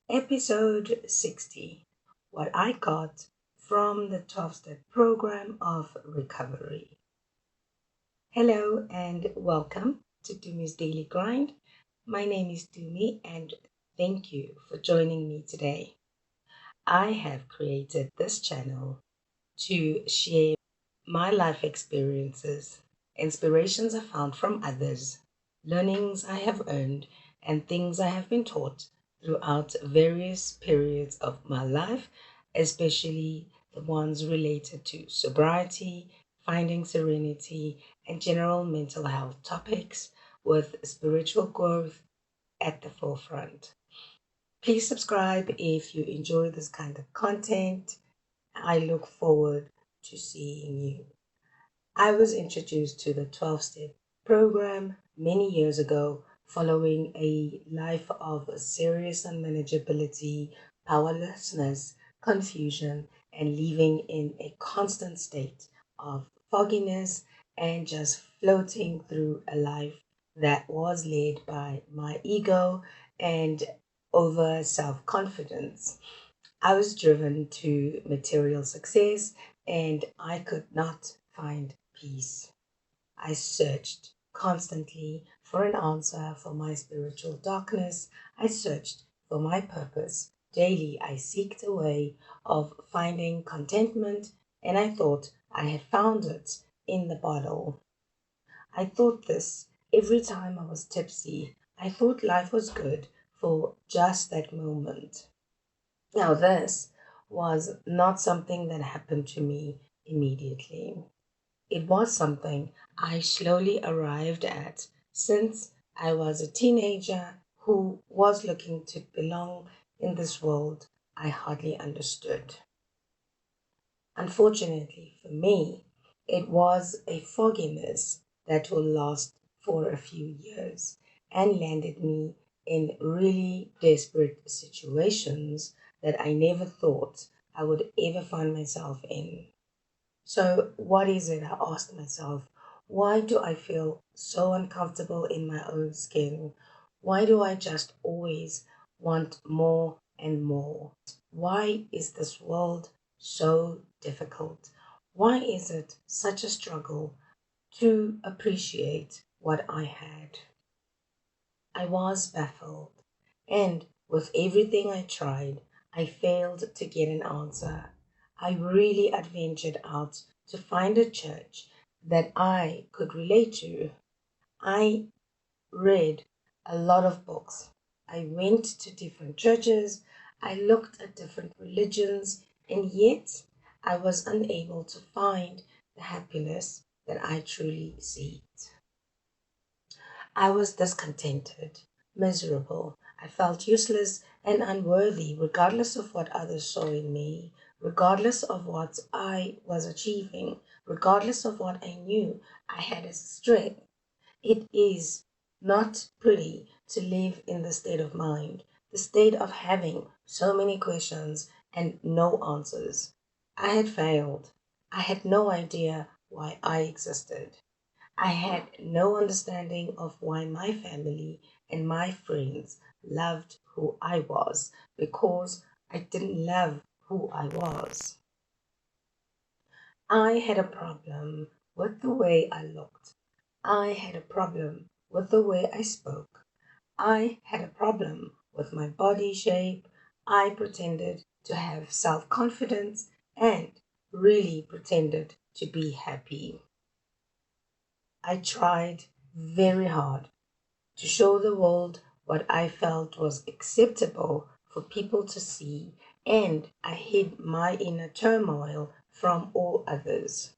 Episode 60: What I Got from the 12-Step Program of Recovery. Hello and welcome to Dumi's Daily Grind. My name is Dumi and thank you for joining me today. I have created this channel to share my life experiences, inspirations I found from others, learnings I have earned, and things I have been taught throughout various periods of my life, especially the ones related to sobriety, finding serenity, and general mental health topics with spiritual growth at the forefront. Please subscribe if you enjoy this kind of content. I look forward to seeing you. I was introduced to the 12 step program many years ago following a life of serious unmanageability, powerlessness, confusion, and living in a constant state of fogginess and just floating through a life that was led by my ego and over self confidence. I was driven to material success and I could not find peace. I searched constantly for an answer for my spiritual darkness. I searched for my purpose. Daily, I seeked a way of finding contentment, and I thought I had found it in the bottle. I thought this every time I was tipsy. I thought life was good for just that moment. Now, this was not something that happened to me immediately. It was something I slowly arrived at since I was a teenager who was looking to belong in this world I hardly understood. Unfortunately for me, it was a fogginess that will last for a few years and landed me in really desperate situations that I never thought I would ever find myself in. So, what is it? I asked myself. Why do I feel so uncomfortable in my own skin? Why do I just always want more and more? Why is this world so difficult? Why is it such a struggle to appreciate what I had? I was baffled, and with everything I tried, I failed to get an answer. I really adventured out to find a church that I could relate to. I read a lot of books. I went to different churches. I looked at different religions, and yet I was unable to find the happiness that I truly seeked. I was discontented, miserable. I felt useless and unworthy, regardless of what others saw in me, regardless of what I was achieving, regardless of what I knew I had as strength. It is not pretty to live in the state of mind, the state of having so many questions and no answers. I had failed. I had no idea why I existed. I had no understanding of why my family and my friends loved who I was because I didn't love who I was. I had a problem with the way I looked. I had a problem with the way I spoke. I had a problem with my body shape. I pretended to have self confidence and really pretended to be happy. I tried very hard to show the world what I felt was acceptable for people to see, and I hid my inner turmoil from all others.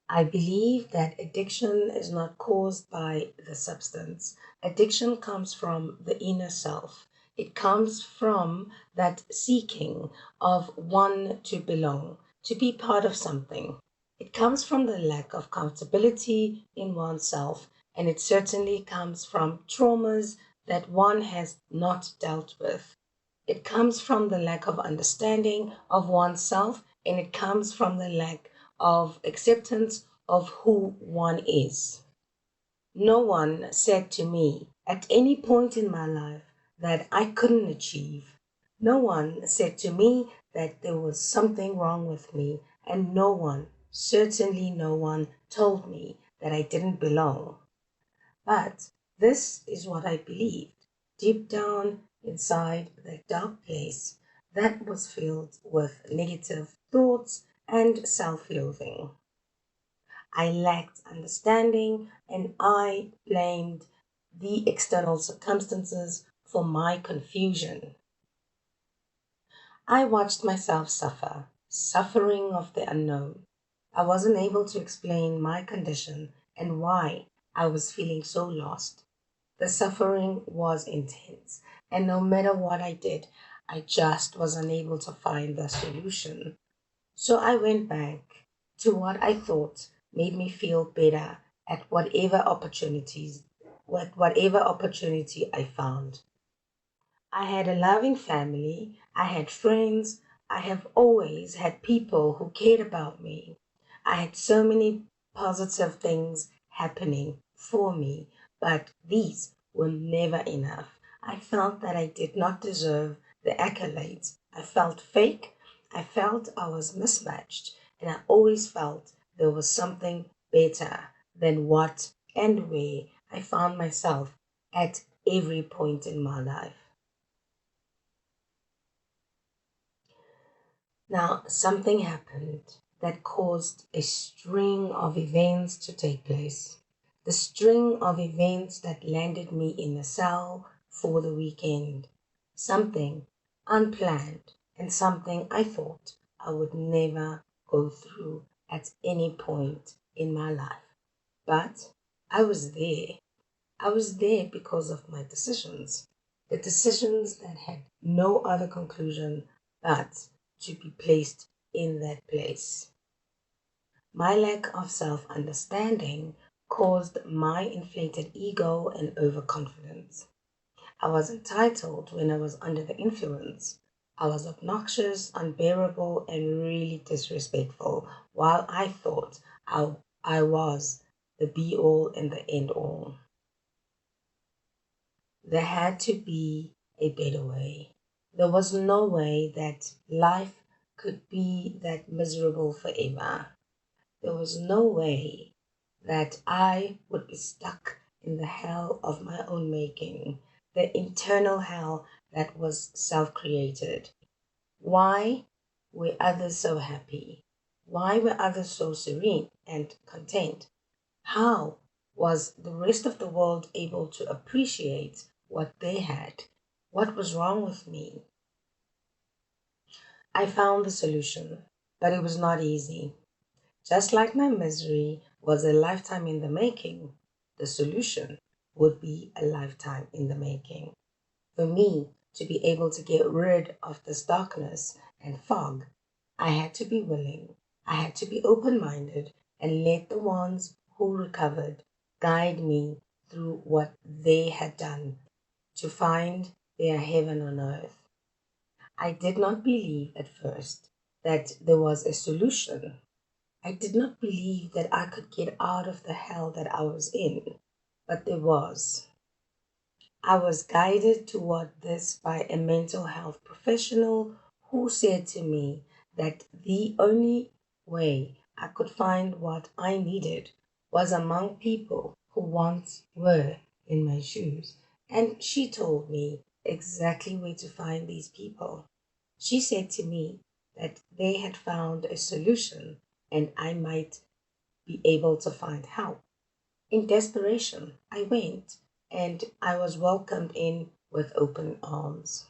I believe that addiction is not caused by the substance. Addiction comes from the inner self. It comes from that seeking of one to belong, to be part of something. It comes from the lack of comfortability in oneself and it certainly comes from traumas that one has not dealt with. It comes from the lack of understanding of oneself, and it comes from the lack of acceptance of who one is. No one said to me at any point in my life that I couldn't achieve. No one said to me that there was something wrong with me, and no one, certainly no one, told me that I didn't belong. But this is what I believed deep down inside that dark place that was filled with negative thoughts and self loathing. I lacked understanding and I blamed the external circumstances for my confusion. I watched myself suffer, suffering of the unknown. I wasn't able to explain my condition and why I was feeling so lost. The suffering was intense, and no matter what I did, I just was unable to find the solution. So I went back to what I thought made me feel better at whatever opportunity I found. I had a loving family, I had friends, I have always had people who cared about me. I had so many positive things happening for me, but these were never enough. I felt that I did not deserve the accolades. I felt fake, I felt I was mismatched, and I always felt there was something better than what and where I found myself at every point in my life. Now, something happened that caused a string of events to take place. The string of events that landed me in a cell for the weekend. Something unplanned and something I thought I would never go through at any point in my life. But I was there. I was there because of my decisions. The decisions that had no other conclusion but to be placed in that place. My lack of self understanding caused my inflated ego and overconfidence. I was entitled when I was under the influence. I was obnoxious, unbearable, and really disrespectful, while I thought I was the be all and the end all. There had to be a better way. There was no way that life could be that miserable forever. There was no way that I would be stuck in the hell of my own making, the internal hell that was self created. Why were others so happy? Why were others so serene and content? How was the rest of the world able to appreciate what they had? What was wrong with me? I found the solution, but it was not easy. Just like my misery was a lifetime in the making, the solution would be a lifetime in the making. For me to be able to get rid of this darkness and fog, I had to be willing, I had to be open minded and let the ones who recovered guide me through what they had done to find their heaven on earth. I did not believe at first that there was a solution. I did not believe that I could get out of the hell that I was in, but there was. I was guided toward this by a mental health professional who said to me that the only way I could find what I needed was among people who once were in my shoes. And she told me exactly where to find these people. She said to me that they had found a solution and I might be able to find help. In desperation, I went and I was welcomed in with open arms.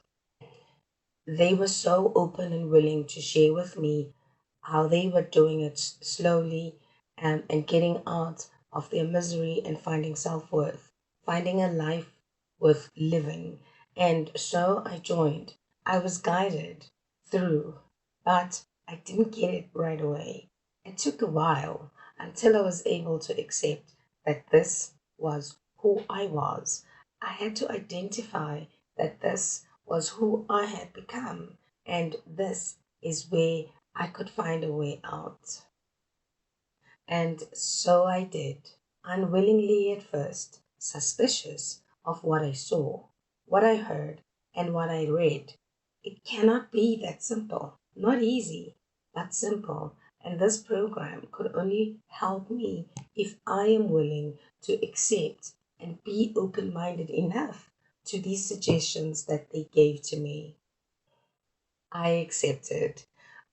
They were so open and willing to share with me how they were doing it slowly and getting out of their misery and finding self worth, finding a life worth living. And so I joined. I was guided through, but I didn't get it right away. It took a while until I was able to accept that this was who I was. I had to identify that this was who I had become, and this is where I could find a way out. And so I did, unwillingly at first, suspicious of what I saw, what I heard, and what I read. It cannot be that simple, not easy, but simple. And this program could only help me if I am willing to accept and be open minded enough to these suggestions that they gave to me. I accepted.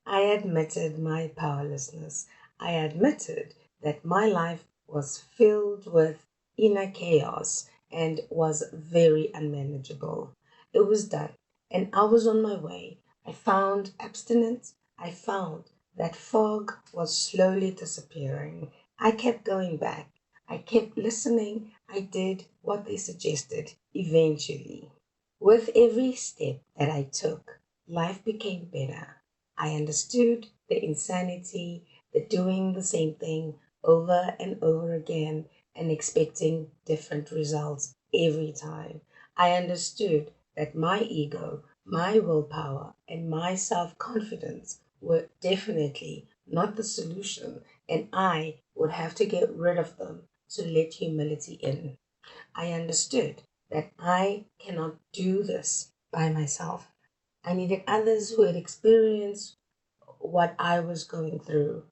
I admitted my powerlessness. I admitted that my life was filled with inner chaos and was very unmanageable. It was done, and I was on my way. I found abstinence. I found that fog was slowly disappearing. I kept going back. I kept listening. I did what they suggested eventually. With every step that I took, life became better. I understood the insanity, the doing the same thing over and over again and expecting different results every time. I understood that my ego, my willpower, and my self confidence were definitely not the solution, and I would have to get rid of them to let humility in. I understood that I cannot do this by myself. I needed others who had experienced what I was going through.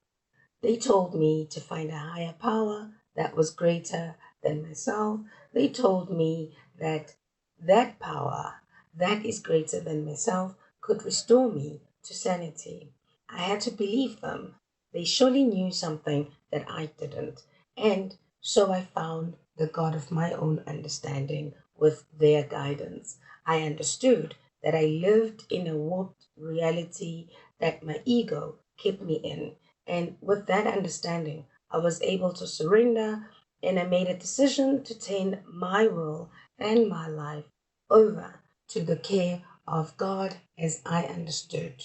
They told me to find a higher power that was greater than myself. They told me that that power that is greater than myself could restore me to sanity. I had to believe them. They surely knew something that I didn't. And so I found the God of my own understanding with their guidance. I understood that I lived in a warped reality that my ego kept me in. And with that understanding, I was able to surrender and I made a decision to turn my will and my life over to the care of God as I understood.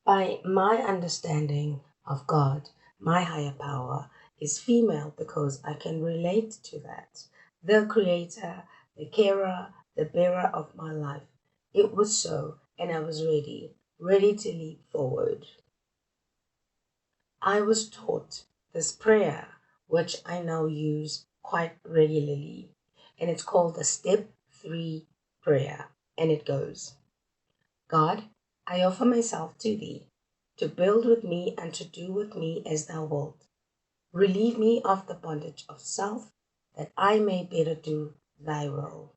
By my understanding of God, my higher power is female because I can relate to that. The creator, the carer, the bearer of my life. It was so, and I was ready, ready to leap forward. I was taught this prayer, which I now use quite regularly, and it's called the Step 3 prayer. And it goes, God, I offer myself to thee, to build with me and to do with me as thou wilt. Relieve me of the bondage of self, that I may better do thy will.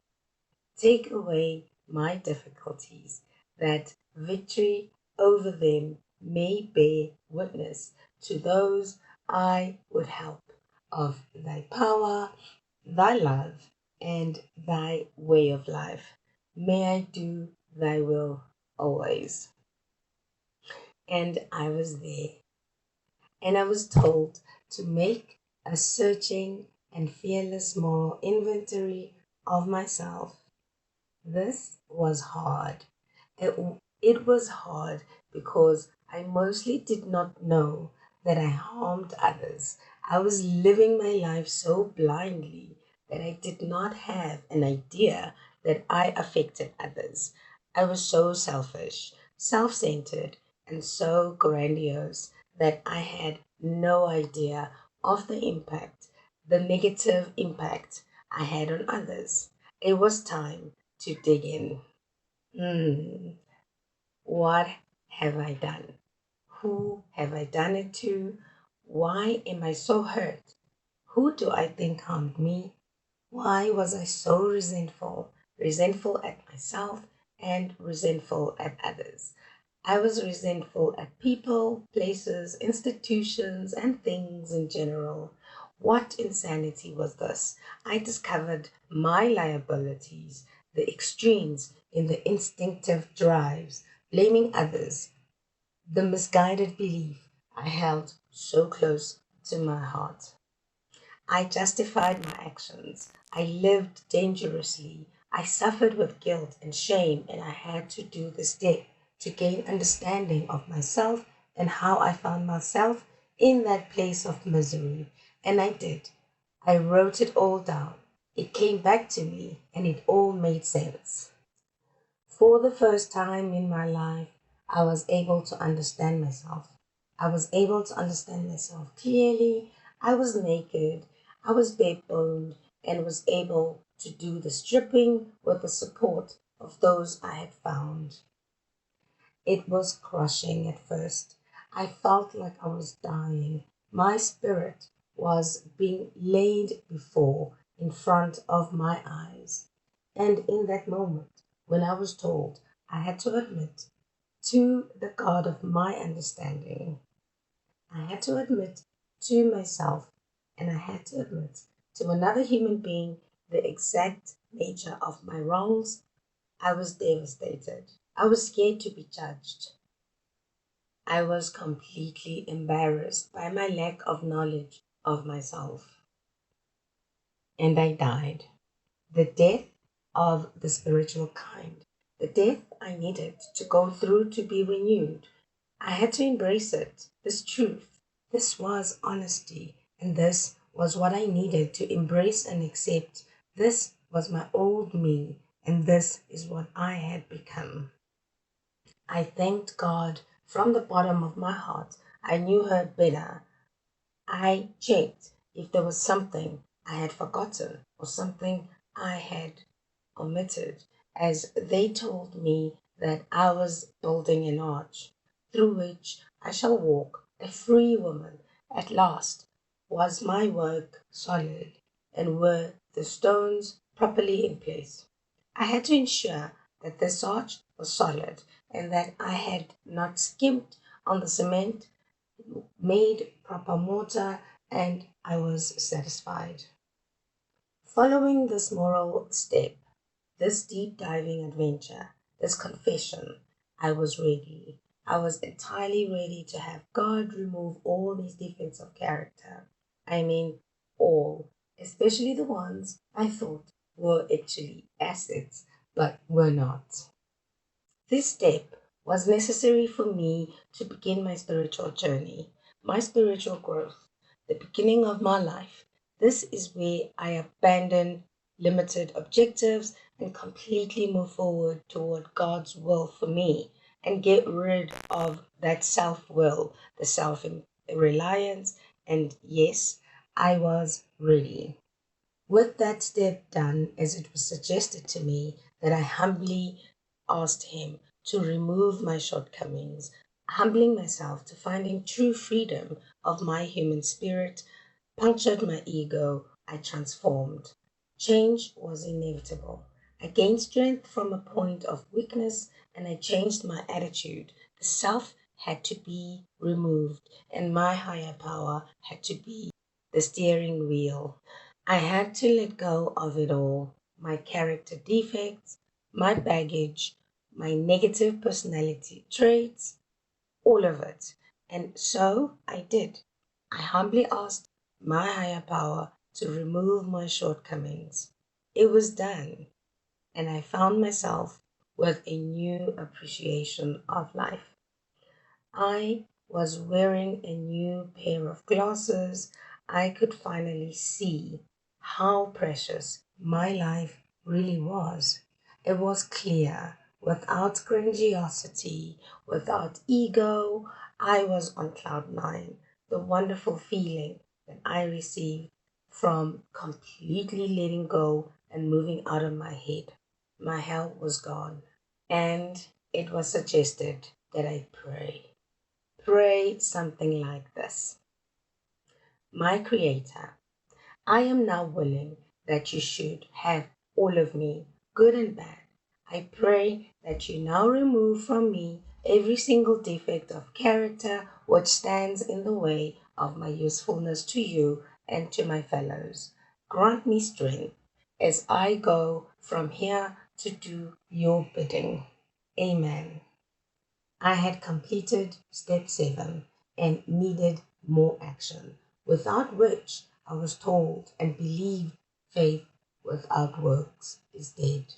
Take away my difficulties, that victory over them may bear witness to those I would help of thy power, thy love, and thy way of life. May I do thy will always. And I was there, and I was told to make a searching and fearless moral inventory of myself. This was hard. It, it was hard because I mostly did not know that I harmed others. I was living my life so blindly that I did not have an idea that I affected others. I was so selfish, self centered, and so grandiose that I had no idea of the impact, the negative impact I had on others. It was time to dig in. Hmm, what have I done? Who have I done it to? Why am I so hurt? Who do I think harmed me? Why was I so resentful? Resentful at myself and resentful at others. I was resentful at people, places, institutions, and things in general. What insanity was this? I discovered my liabilities, the extremes in the instinctive drives, blaming others, the misguided belief I held so close to my heart. I justified my actions. I lived dangerously. I suffered with guilt and shame, and I had to do this step to gain understanding of myself and how I found myself in that place of misery. And I did. I wrote it all down. It came back to me and it all made sense. For the first time in my life, I was able to understand myself. I was able to understand myself clearly. I was naked. I was bare boned and was able to do the stripping with the support of those I had found. It was crushing at first. I felt like I was dying. My spirit was being laid before in front of my eyes. And in that moment, when I was told, I had to admit to the God of my understanding, I had to admit to myself, and I had to admit to another human being the exact nature of my wrongs. I was devastated. I was scared to be judged. I was completely embarrassed by my lack of knowledge of myself. And I died. The death of the spiritual kind. The death I needed to go through to be renewed. I had to embrace it, this truth. This was honesty. And this was what I needed to embrace and accept. This was my old me. And this is what I had become. I thanked God from the bottom of my heart. I knew her better. I checked if there was something I had forgotten or something I had omitted, as they told me that I was building an arch through which I shall walk, a free woman. At last, was my work solid, and were the stones properly in place? I had to ensure that this arch was solid and that I had not skimped on the cement, made proper mortar, and I was satisfied. Following this moral step, this deep diving adventure, this confession, I was ready. I was entirely ready to have God remove all these defects of character. I mean, all, especially the ones I thought were actually assets, but were not. This step was necessary for me to begin my spiritual journey, my spiritual growth, the beginning of my life. This is where I abandon limited objectives and completely move forward toward God's will for me and get rid of that self will, the self reliance. And yes, I was ready. With that step done, as it was suggested to me, that I humbly asked him to remove my shortcomings, humbling myself to finding true freedom of my human spirit, punctured my ego, I transformed. Change was inevitable. I gained strength from a point of weakness and I changed my attitude. The self had to be removed and my higher power had to be the steering wheel. I had to let go of it all, my character defects, my baggage, my negative personality traits, all of it. And so I did. I humbly asked my higher power to remove my shortcomings. It was done, and I found myself with a new appreciation of life. I was wearing a new pair of glasses. I could finally see how precious my life really was. It was clear, without grandiosity, without ego. I was on cloud nine. The wonderful feeling that I received from completely letting go and moving out of my head. My hell was gone. And it was suggested that I pray. Pray something like this: My Creator, I am now willing that you should have all of me, good and bad. I pray that you now remove from me every single defect of character which stands in the way of my usefulness to you and to my fellows. Grant me strength as I go from here to do your bidding. Amen. I had completed step 7 and needed more action, without which I was told and believed faith without works is dead.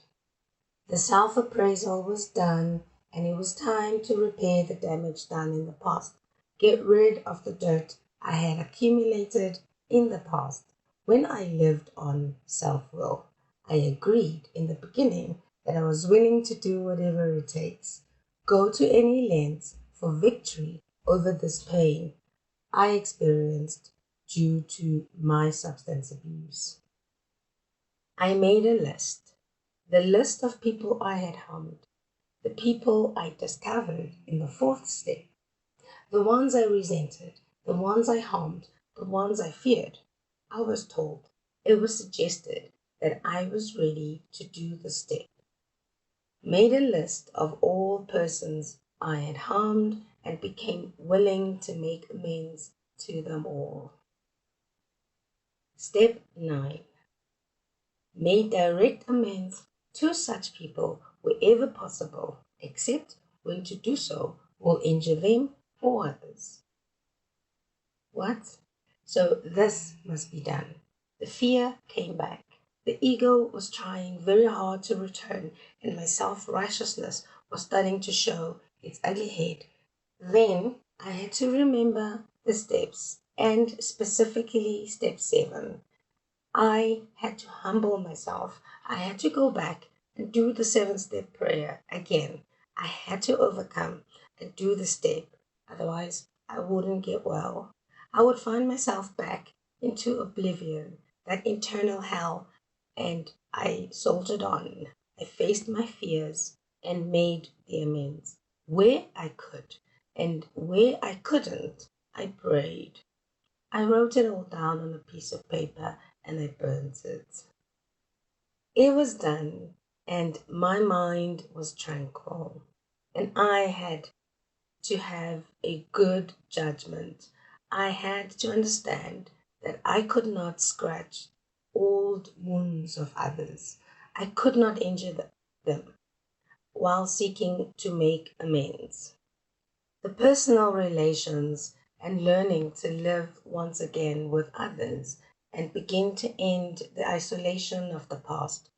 The self appraisal was done, and it was time to repair the damage done in the past, get rid of the dirt I had accumulated in the past. When I lived on self-will, I agreed in the beginning that I was willing to do whatever it takes, go to any lengths for victory over this pain I experienced due to my substance abuse. I made a list, the list of people I had harmed, the people I discovered in the fourth step, the ones I resented, the ones I harmed, the ones I feared. I was told, it was suggested that I was ready to do the step. Made a list of all persons I had harmed and became willing to make amends to them all. Step 9. Made direct amends to such people wherever possible, except when to do so will injure them or others. What? So this must be done. The fear came back. The ego was trying very hard to return, and my self-righteousness was starting to show its ugly head. Then I had to remember the steps, and specifically step 7. I had to humble myself. I had to go back and do the 7-step prayer again. I had to overcome and do the step. Otherwise, I wouldn't get well. I would find myself back into oblivion, that internal hell, and I soldiered on. I faced my fears and made the amends. Where I could and where I couldn't, I prayed. I wrote it all down on a piece of paper and I burnt it. It was done, and my mind was tranquil, and I had to have a good judgment. I had to understand that I could not scratch old wounds of others. I could not injure them while seeking to make amends. The personal relations and learning to live once again with others and begin to end the isolation of the past.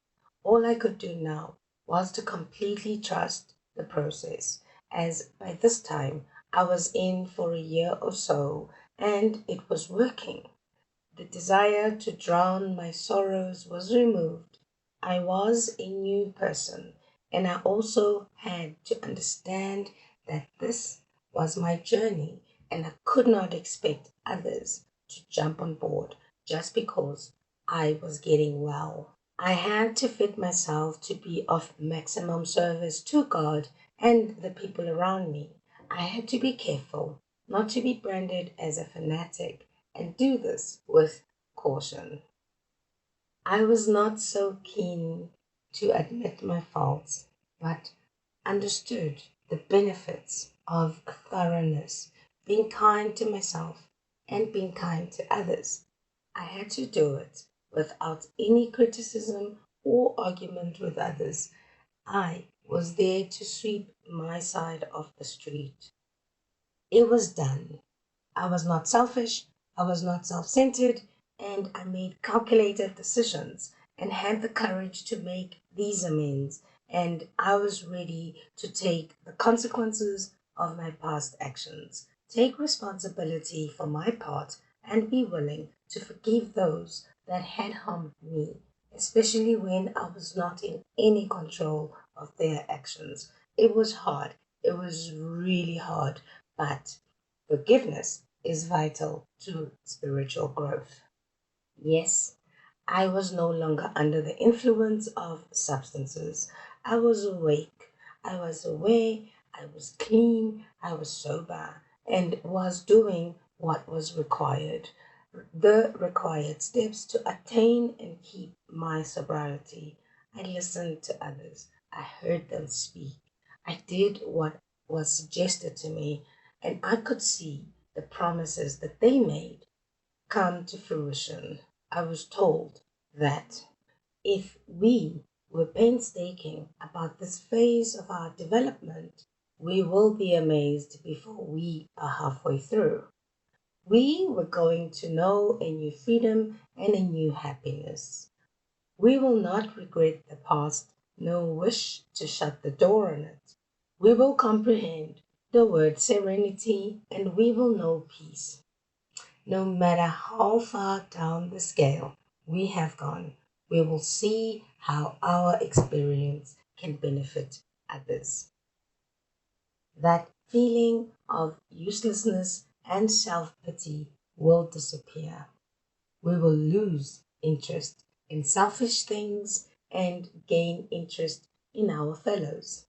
All I could do now was to completely trust the process, as by this time I was in for a year or so and it was working. The desire to drown my sorrows was removed. I was a new person, and I also had to understand that this was my journey, and I could not expect others to jump on board just because I was getting well. I had to fit myself to be of maximum service to God and the people around me. I had to be careful not to be branded as a fanatic and do this with caution. I was not so keen to admit my faults, but understood the benefits of thoroughness, being kind to myself and being kind to others. I had to do it without any criticism or argument with others. I was there to sweep my side of the street. It was done. I was not selfish, I was not self centered, and I made calculated decisions and had the courage to make these amends. And I was ready to take the consequences of my past actions, take responsibility for my part, and be willing to forgive those that had harmed me, especially when I was not in any control of their actions. It was hard, it was really hard, but forgiveness is vital to spiritual growth. Yes, I was no longer under the influence of substances. I was awake, I was aware, I was clean, I was sober, and was doing what was required. The required steps to attain and keep my sobriety. I listened to others, I heard them speak, I did what was suggested to me, and I could see the promises that they made come to fruition. I was told that if we were painstaking about this phase of our development, we will be amazed before we are halfway through. We were going to know a new freedom and a new happiness. We will not regret the past, nor wish to shut the door on it. We will comprehend the word serenity and we will know peace. no matter how far down the scale we have gone, we will see how our experience can benefit others. That feeling of uselessness and self pity will disappear. We will lose interest in selfish things and gain interest in our fellows.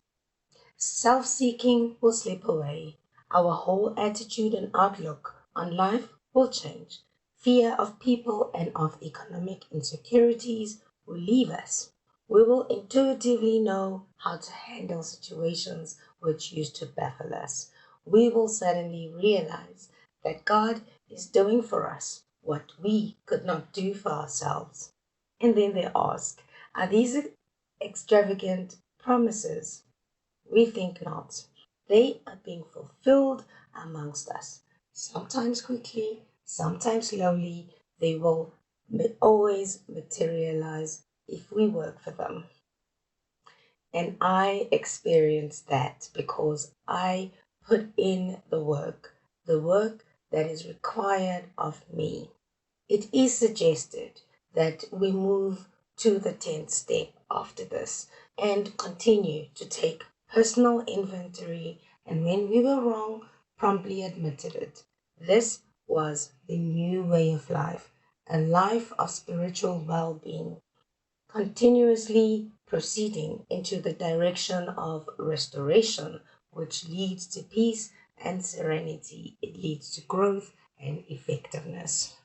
Self seeking will slip away. Our whole attitude and outlook on life will change. Fear of people and of economic insecurities will leave us. We will intuitively know how to handle situations which used to baffle us. We will suddenly realize that God is doing for us what we could not do for ourselves. And then they ask, are these extravagant promises? We think not. They are being fulfilled amongst us. Sometimes quickly, sometimes slowly. They will always materialize if we work for them. And I experienced that because I put in the work that is required of me. It is suggested that we move to the 10th step after this and continue to take personal inventory, and when we were wrong, promptly admitted it. This was the new way of life, a life of spiritual well being, continuously proceeding into the direction of restoration, which leads to peace and serenity. It leads to growth and effectiveness.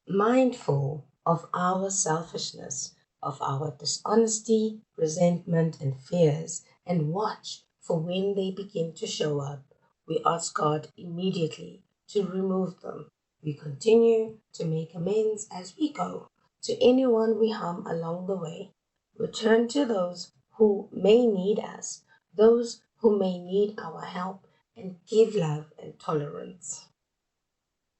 Mindful of our selfishness, of our dishonesty, resentment, and fears, and watch for when they begin to show up. We ask God immediately to remove them. We continue to make amends as we go. To anyone we harm along the way, return to those who may need us, those who may need our help, and give love and tolerance.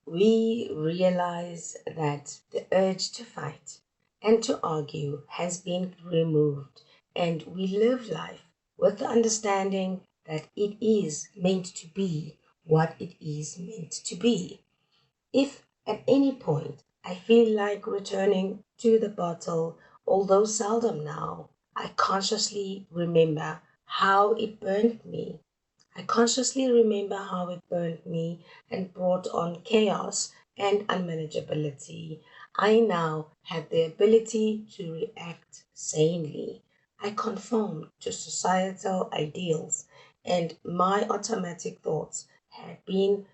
We realize that the urge to fight and to argue has been removed, and we live life with the understanding that it is meant to be what it is meant to be. If at any point I feel like returning to the bottle, although seldom now, I consciously remember how it burned me. I consciously remember how it burned me and brought on chaos and unmanageability. I now have the ability to react sanely. I conform to societal ideals, and my automatic thoughts have been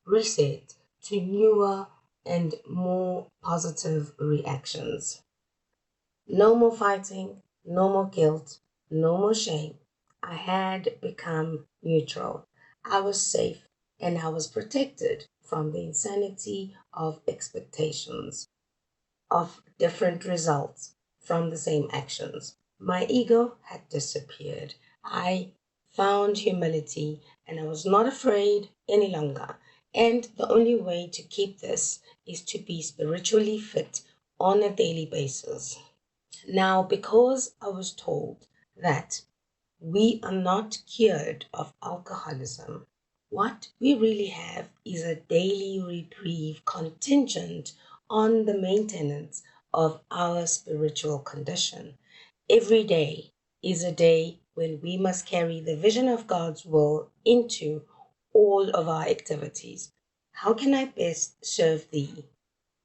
reset to newer and more positive reactions. No more fighting, no more guilt, no more shame. I had become neutral. I was safe and I was protected from the insanity of expectations of different results from the same actions. My ego had disappeared. I found humility and I was not afraid any longer. And the only way to keep this is to be spiritually fit on a daily basis. Now, because I was told that we are not cured of alcoholism, what we really have is a daily reprieve contingent on the maintenance of our spiritual condition. Every day is a day when we must carry the vision of God's will into all of our activities. How can I best serve Thee?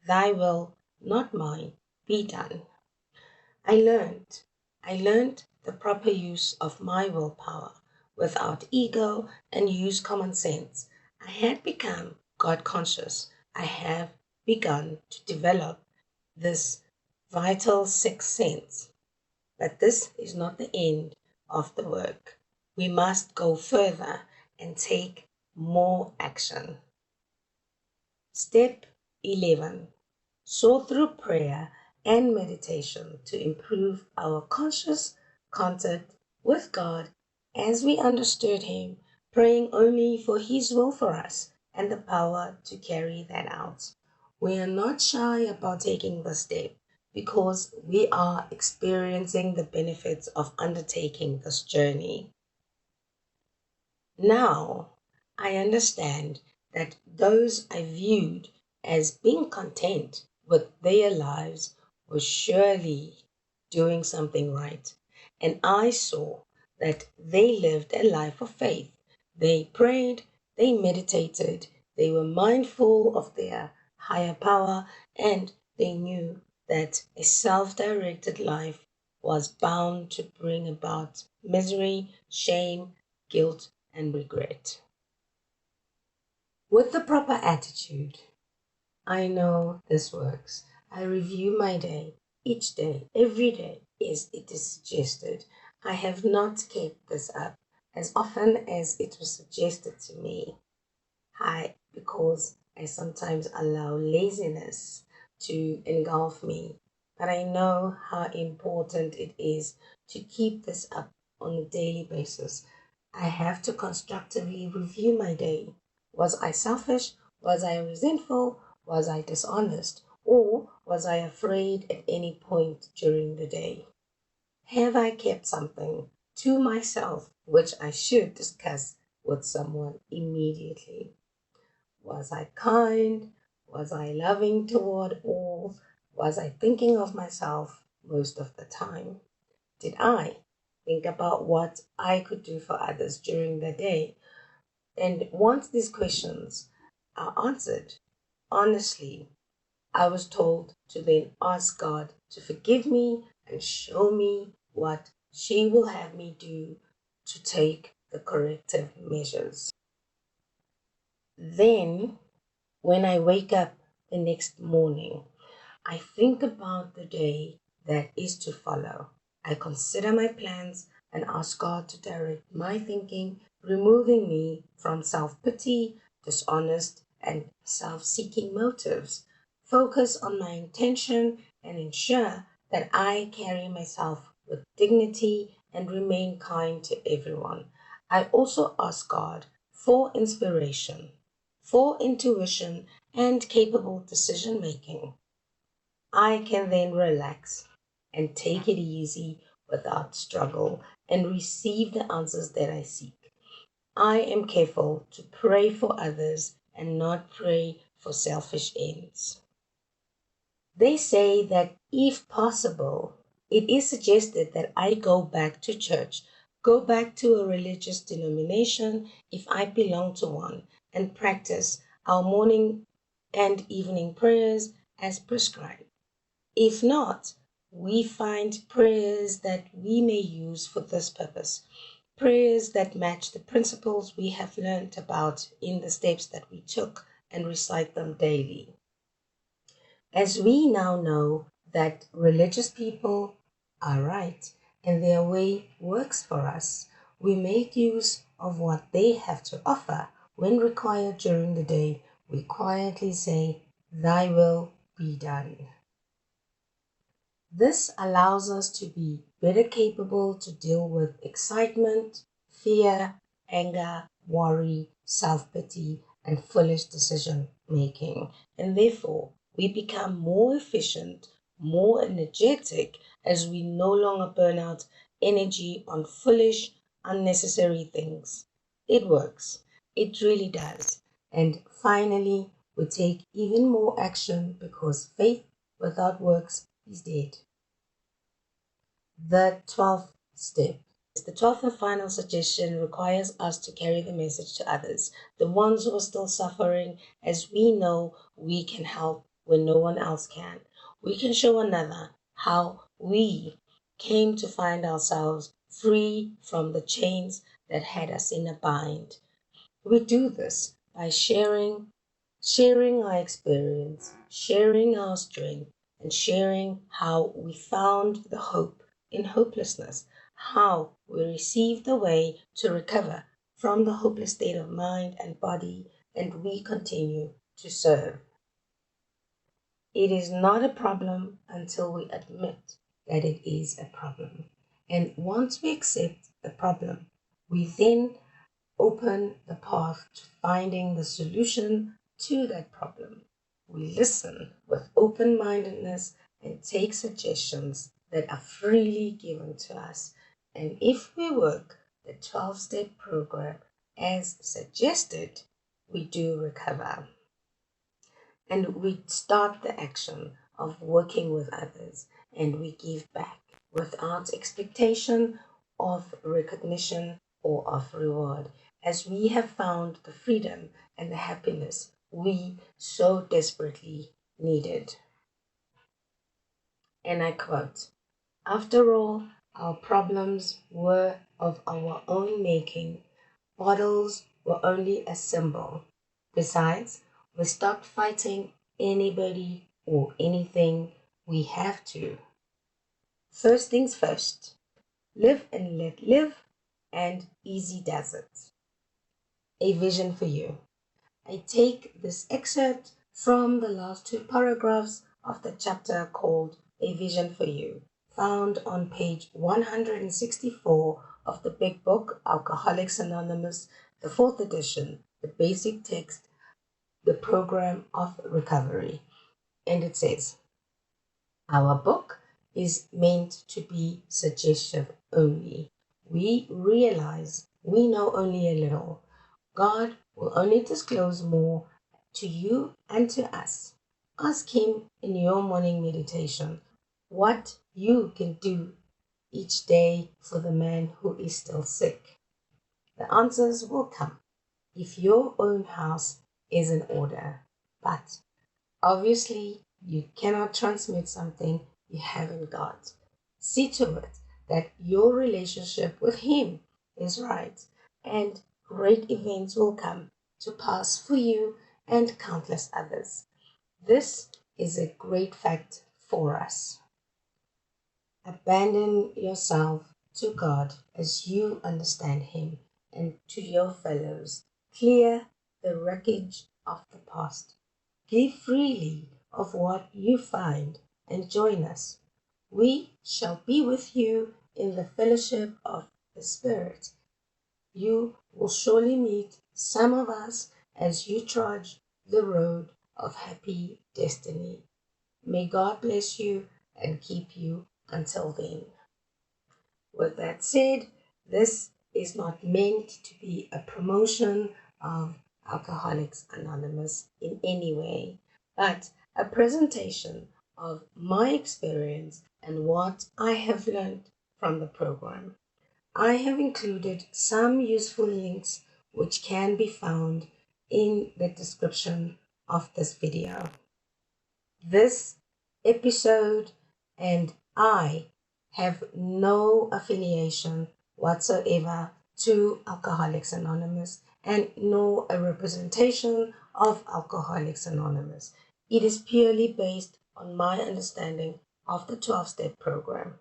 Thy will, not mine, be done. I learned. I learned the proper use of my willpower without ego and use common sense. I had become God conscious. I have begun to develop this vital sixth sense. But this is not the end of the work. We must go further and take more action. Step 11. So, through prayer and meditation to improve our conscious contact with God as we understood Him, praying only for His will for us and the power to carry that out. We are not shy about taking the step because we are experiencing the benefits of undertaking this journey. Now, I understand that those I viewed as being content with their lives were surely doing something right. And I saw that they lived a life of faith. They prayed, they meditated, they were mindful of their higher power, and they knew that a self directed life was bound to bring about misery, shame, guilt, and regret. With the proper attitude, I know this works. I review my day, each day, every day, as it is suggested. I have not kept this up as often as it was suggested to me. Because I sometimes allow laziness to engulf me. But I know how important it is to keep this up on a daily basis. I have to constructively review my day. Was I selfish? Was I resentful? Was I dishonest? Or was I afraid at any point during the day? Have I kept something to myself which I should discuss with someone immediately? Was I kind? Was I loving toward all? Was I thinking of myself most of the time? Did I think about what I could do for others during the day? And once these questions are answered, honestly, I was told to then ask God to forgive me and show me what she will have me do to take the corrective measures. Then, when I wake up the next morning, I think about the day that is to follow. I consider my plans and ask God to direct my thinking, removing me from self pity, dishonest, and self seeking motives. Focus on my intention and ensure that I carry myself with dignity and remain kind to everyone. I also ask God for inspiration, for intuition, and capable decision making. I can then relax and take it easy without struggle and receive the answers that I seek. I am careful to pray for others and not pray for selfish ends. They say that if possible, it is suggested that I go back to church, go back to a religious denomination if I belong to one, and practice our morning and evening prayers as prescribed. If not, we find prayers that we may use for this purpose, prayers that match the principles we have learned about in the steps that we took and recite them daily. As we now know that religious people are right and their way works for us, we make use of what they have to offer. When required during the day, we quietly say, Thy will be done. This allows us to be better capable to deal with excitement, fear, anger, worry, self pity, and foolish decision making. And therefore, we become more efficient, more energetic as we no longer burn out energy on foolish, unnecessary things. It works. It really does. And finally, we take even more action because faith without works is dead. The 12th step. The 12th and final suggestion requires us to carry the message to others, the ones who are still suffering, as we know we can help when no one else can. We can show another how we came to find ourselves free from the chains that had us in a bind. We do this by sharing our experience, sharing our strength, and sharing how we found the hope in hopelessness, how we received the way to recover from the hopeless state of mind and body, and we continue to serve. It is not a problem until we admit that it is a problem. And once we accept the problem, we then open the path to finding the solution to that problem. We listen with open mindedness and take suggestions that are freely given to us. And if we work the 12-step program as suggested, we do recover. And we start the action of working with others, and we give back without expectation of recognition or of reward, as we have found the freedom and the happiness we so desperately needed. And I quote, "After all, our problems were of our own making. Bottles were only a symbol. Besides, we stopped fighting anybody or anything. We have to. First things first, live and let live, and easy does it." A vision for you. I take this excerpt from the last two paragraphs of the chapter called A Vision for You, found on page 164 of the big book, Alcoholics Anonymous, the fourth edition, the basic text, the program of recovery. And it says, "Our book is meant to be suggestive only. We realize we know only a little. God will only disclose more to you and to us. Ask Him in your morning meditation what you can do each day for the man who is still sick. The answers will come if your own house is in order. But obviously, you cannot transmit something you haven't got. See to it that your relationship with Him is right, and great events will come to pass for you and countless others. This is a great fact for us. Abandon yourself to God as you understand Him, and to your fellows. Clear the wreckage of the past. Give freely of what you find, and join us. We shall be with you in the fellowship of the Spirit. You will surely meet some of us as you trudge the road of happy destiny. May God bless you and keep you until then." With that said, this is not meant to be a promotion of Alcoholics Anonymous in any way, but a presentation of my experience and what I have learned from the program. I have included some useful links which can be found in the description of this video. This episode and I have no affiliation whatsoever to Alcoholics Anonymous and nor a representation of Alcoholics Anonymous. It is purely based on my understanding of the 12-step program.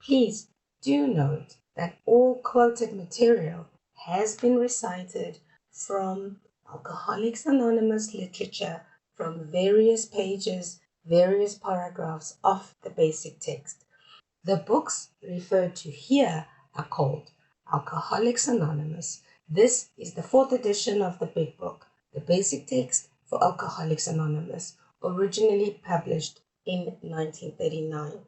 Please do note that all quoted material has been recited from Alcoholics Anonymous literature from various pages, various paragraphs of the basic text. The books referred to here are called Alcoholics Anonymous. This is the fourth edition of the big book, the basic text for Alcoholics Anonymous, originally published in 1939.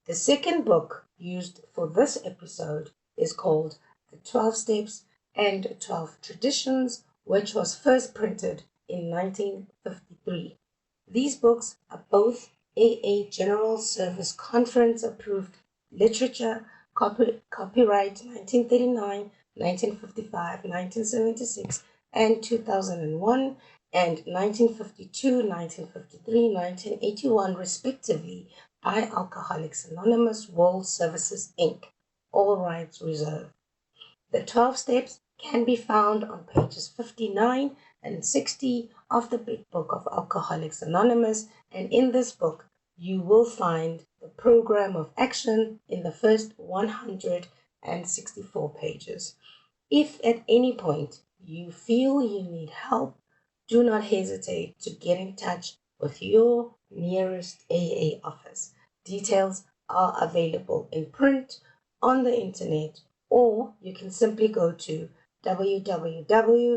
The second book used for this episode is called The 12 Steps and 12 Traditions, which was first printed in 1953. These books are both AA General Service Conference approved literature, copyright 1939, 1955, 1976, and 2001, and 1952, 1953, 1981, respectively, by Alcoholics Anonymous World Services, Inc., all rights reserved. The 12 steps can be found on pages 59 and 60 of the big book of Alcoholics Anonymous, and in this book you will find the program of action in the first 164 pages. If at any point you feel you need help, do not hesitate to get in touch with your nearest AA office. Details are available in print, on the internet, or you can simply go to www.aa.org,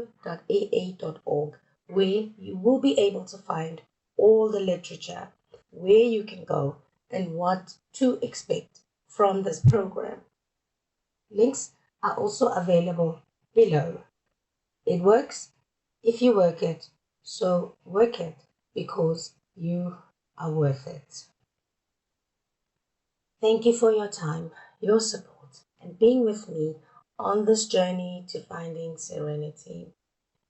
where you will be able to find all the literature, where you can go, and what to expect from this program. Links are also available below. It works If you work it, so work it because you are worth it. Thank you for your time, your support, and being with me on this journey to finding serenity.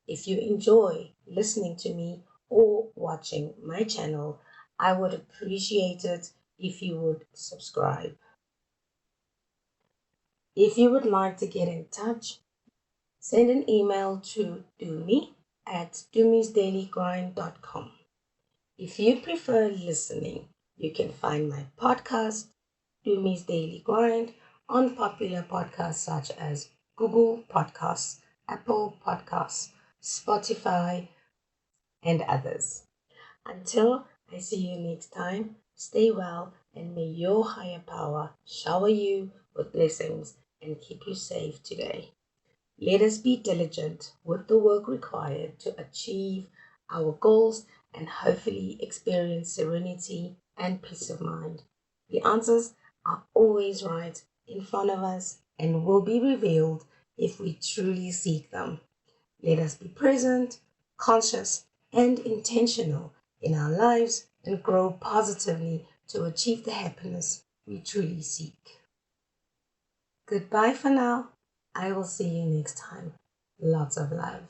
If you enjoy listening to me or watching my channel, I would appreciate it if you would subscribe. If you would like to get in touch, send an email to dumi@dumisdailygrind.com. If you prefer listening, you can find my podcast, Dumi's Daily Grind, on popular podcasts such as Google Podcasts, Apple Podcasts, Spotify, and others. Until I see you next time, stay well and may your higher power shower you with blessings and keep you safe today. Let us be diligent with the work required to achieve our goals and hopefully experience serenity and peace of mind. The answers are always right in front of us and will be revealed if we truly seek them. Let us be present, conscious, and intentional in our lives and grow positively to achieve the happiness we truly seek. Goodbye for now. I will see you next time. Lots of love.